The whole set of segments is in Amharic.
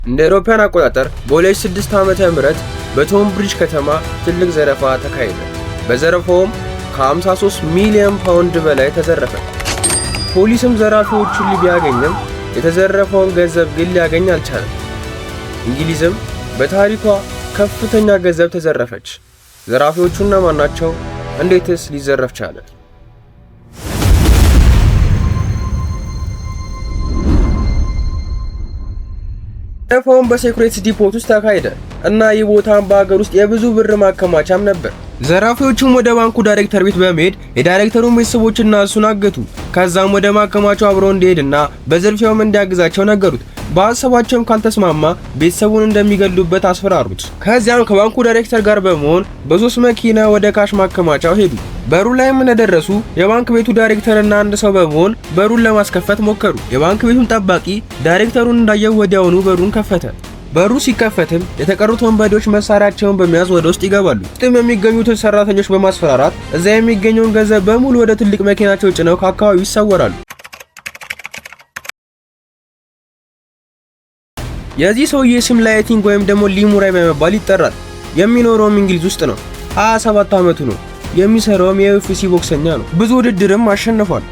እንደ አውሮፓውያን አቆጣጠር በ2006 ዓመተ ምህረት በቶምብሪጅ ከተማ ትልቅ ዘረፋ ተካሄደ። በዘረፋውም ከ53 ሚሊዮን ፓውንድ በላይ ተዘረፈ። ፖሊስም ዘራፊዎቹን ቢያገኝም የተዘረፈውን ገንዘብ ግን ሊያገኝ አልቻለም። እንግሊዝም በታሪኳ ከፍተኛ ገንዘብ ተዘረፈች። ዘራፊዎቹ እነማን ናቸው? እንዴትስ ሊዘረፍ ቻለ? ዘረፋውን በሴክሬት ዲፖት ውስጥ ተካሄደ እና ይህ ቦታም በአገር ውስጥ የብዙ ብር ማከማቻም ነበር። ዘራፊዎቹም ወደ ባንኩ ዳይሬክተር ቤት በመሄድ የዳይሬክተሩን ቤተሰቦችና እሱን አገቱ። ከዛም ወደ ማከማቻው አብረው እንዲሄድና በዝርፊያውም እንዲያግዛቸው ነገሩት። በሐሳባቸውም ካልተስማማ ቤተሰቡን እንደሚገሉበት አስፈራሩት። ከዚያም ከባንኩ ዳይሬክተር ጋር በመሆን በሶስት መኪና ወደ ካሽ ማከማቻው ሄዱ። በሩ ላይም እንደደረሱ የባንክ ቤቱ ዳይሬክተርና አንድ ሰው በመሆን በሩን ለማስከፈት ሞከሩ። የባንክ ቤቱን ጠባቂ ዳይሬክተሩን እንዳየው ወዲያውኑ በሩን ከፈተ። በሩ ሲከፈትም የተቀሩት ወንበዴዎች መሳሪያቸውን በመያዝ ወደ ውስጥ ይገባሉ። ውስጥም የሚገኙትን ሰራተኞች በማስፈራራት እዛ የሚገኘውን ገንዘብ በሙሉ ወደ ትልቅ መኪናቸው ጭነው ከአካባቢው ይሰወራሉ። የዚህ ሰውዬ ስም ላይቲንግ ወይም ደግሞ ሊሙራይ በመባል ይጠራል። የሚኖረውም እንግሊዝ ውስጥ ነው። 27 ዓመቱ ነው። የሚሰራውም የዩኤፍሲ ቦክሰኛ ነው። ብዙ ውድድርም አሸንፏል።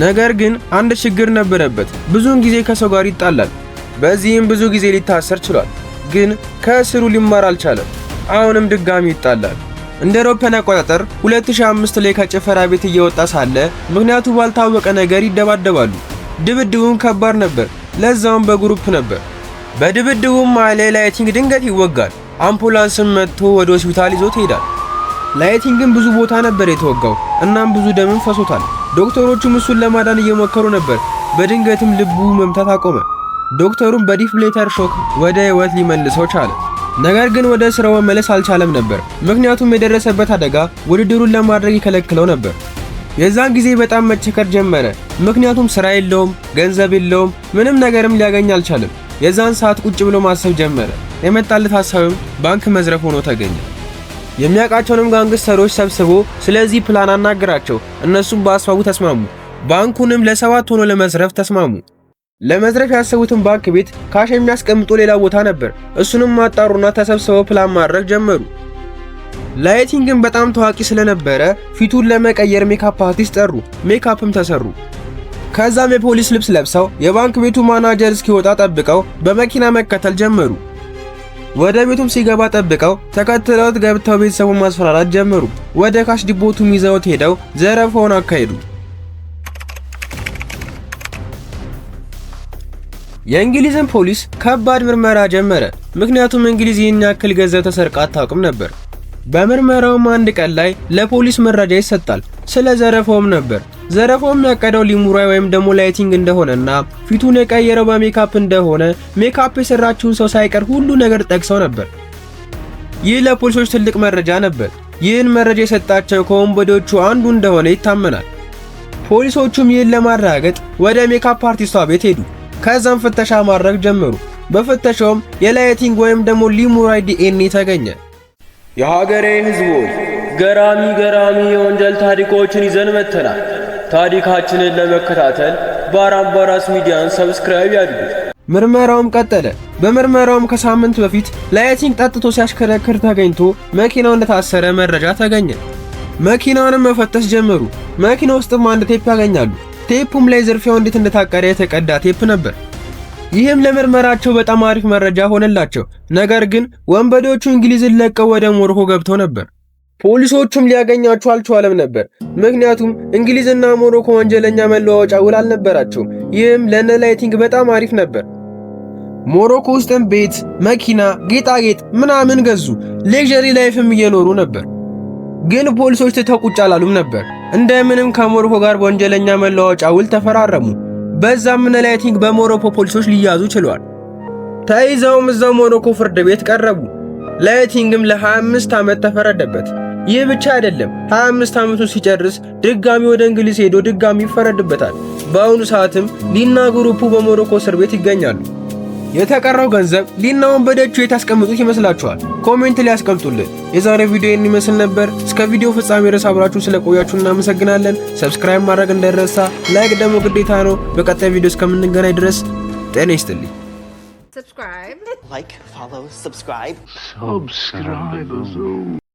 ነገር ግን አንድ ችግር ነበረበት። ብዙውን ጊዜ ከሰው ጋር ይጣላል። በዚህም ብዙ ጊዜ ሊታሰር ችሏል። ግን ከእስሩ ሊማር አልቻለም። አሁንም ድጋሚ ይጣላል። እንደ አውሮፓውያን አቆጣጠር 2005 ላይ ከጭፈራ ቤት እየወጣ ሳለ ምክንያቱ ባልታወቀ ነገር ይደባደባሉ። ድብድቡም ከባድ ነበር። ለዛውም በግሩፕ ነበር። በድብድቡም ላይ ላይቲንግ ድንገት ይወጋል። አምቡላንስም መጥቶ ወደ ሆስፒታል ይዞት ይሄዳል። ላይቲንግም ብዙ ቦታ ነበር የተወጋው። እናም ብዙ ደምም ፈሶታል። ዶክተሮቹም እሱን ለማዳን እየሞከሩ ነበር። በድንገትም ልቡ መምታት አቆመ። ዶክተሩም በዲፍሌተር ሾክ ወደ ህይወት ሊመልሰው ቻለ። ነገር ግን ወደ ስራው መመለስ አልቻለም ነበር። ምክንያቱም የደረሰበት አደጋ ውድድሩን ለማድረግ ይከለክለው ነበር። የዛን ጊዜ በጣም መቸከር ጀመረ። ምክንያቱም ስራ የለውም፣ ገንዘብ የለውም፣ ምንም ነገርም ሊያገኝ አልቻለም። የዛን ሰዓት ቁጭ ብሎ ማሰብ ጀመረ። የመጣለት ሐሳብም ባንክ መዝረፍ ሆኖ ተገኘ። የሚያውቃቸውንም ጋንግስተሮች ሰብስቦ ስለዚህ ፕላን አናገራቸው። እነሱም በሐሳቡ ተስማሙ። ባንኩንም ለ7 ሆኖ ለመዝረፍ ተስማሙ። ለመዝረፍ ያሰቡትን ባንክ ቤት ካሽ የሚያስቀምጡ ሌላ ቦታ ነበር። እሱንም ማጣሩና ተሰብስበው ፕላን ማድረግ ጀመሩ። ላይቲንግም በጣም ታዋቂ ስለነበረ ፊቱን ለመቀየር ሜካፕ አርቲስት ጠሩ። ሜካፕም ተሰሩ። ከዛም የፖሊስ ልብስ ለብሰው የባንክ ቤቱ ማናጀር እስኪወጣ ጠብቀው በመኪና መከተል ጀመሩ። ወደ ቤቱም ሲገባ ጠብቀው ተከትለውት ገብተው ቤተሰቡን ማስፈራራት ጀመሩ። ወደ ካሽ ዲፖቱም ይዘውት ሄደው ዘረፋውን አካሄዱ። የእንግሊዝን ፖሊስ ከባድ ምርመራ ጀመረ። ምክንያቱም እንግሊዝ ይህን ያክል ገንዘብ ተሰርቃ አታውቅም ነበር። በምርመራውም አንድ ቀን ላይ ለፖሊስ መረጃ ይሰጣል። ስለ ዘረፋውም ነበር። ዘረፋውም ያቀደው ሊሙራይ ወይም ደግሞ ላይቲንግ እንደሆነና ፊቱን የቀየረው በሜካፕ እንደሆነ ሜካፕ የሰራችውን ሰው ሳይቀር ሁሉ ነገር ጠቅሰው ነበር። ይህ ለፖሊሶች ትልቅ መረጃ ነበር። ይህን መረጃ የሰጣቸው ከወንበዴዎቹ አንዱ እንደሆነ ይታመናል። ፖሊሶቹም ይህን ለማረጋገጥ ወደ ሜካፕ አርቲስቷ ቤት ሄዱ። ከዛም ፍተሻ ማድረግ ጀመሩ። በፍተሻውም የላይቲንግ ወይም ደግሞ ሊሙራይ ዲኤንኤ ተገኘ። የሀገሬ ህዝቦች ገራሚ የወንጀል ታሪኮችን ይዘን መጥተናል። ታሪካችንን ለመከታተል ባራምባራስ ሚዲያን ሰብስክራይብ ያድርጉ። ምርመራውም ቀጠለ። በምርመራውም ከሳምንት በፊት ላይቲንግ ጠጥቶ ሲያሽከረክር ተገኝቶ መኪናው እንደታሰረ መረጃ ተገኘ። መኪናውንም መፈተሽ ጀመሩ። መኪና ውስጥም አንድ ቴፕ ያገኛሉ። ቴፑም ላይ ዝርፊያው እንዴት እንደታቀደ የተቀዳ ቴፕ ነበር። ይህም ለምርመራቸው በጣም አሪፍ መረጃ ሆነላቸው። ነገር ግን ወንበዴዎቹ እንግሊዝን ለቀው ወደ ሞሮኮ ገብተው ነበር። ፖሊሶቹም ሊያገኛቸው አልቻለም ነበር። ምክንያቱም እንግሊዝና ሞሮኮ ወንጀለኛ መለዋወጫ ውል አልነበራቸውም። ይህም ለነ ላይቲንግ በጣም አሪፍ ነበር። ሞሮኮ ውስጥም ቤት፣ መኪና፣ ጌጣጌጥ ምናምን ገዙ። ሌክዠሪ ላይፍም እየኖሩ ነበር። ግን ፖሊሶች ትተው ቁጭ አላሉም ነበር። እንደምንም ከሞሮኮ ጋር በወንጀለኛ መለዋወጫ ውል ተፈራረሙ። በዛም እነ ላይቲንግ በሞሮኮ ፖሊሶች ሊያዙ ችለዋል። ተይዘውም እዛው ሞሮኮ ፍርድ ቤት ቀረቡ። ላይቲንግም ለ25 ዓመት ተፈረደበት። ይህ ብቻ አይደለም፣ 25 ዓመቱ ሲጨርስ ድጋሚ ወደ እንግሊዝ ሄዶ ድጋሚ ይፈረድበታል። በአሁኑ ሰዓትም ሊና ግሩፑ በሞሮኮ እስር ቤት ይገኛሉ። የተቀረው ገንዘብ ሊና ወንበዴዎቹ የት ያስቀምጡት ይመስላችኋል? ኮሜንት ላይ ያስቀምጡልን። የዛሬው ቪዲዮ ይህን ይመስል ነበር። እስከ ቪዲዮ ፍጻሜ ድረስ አብራችሁን ስለቆያችሁ እናመሰግናለን። ሰብስክራይብ ማድረግ እንዳይረሳ፣ ላይክ ደግሞ ግዴታ ነው። በቀጣይ ቪዲዮ እስከምንገናኝ ድረስ ጤና ይስጥልኝ። subscribe. Like, follow, subscribe. Subscribe.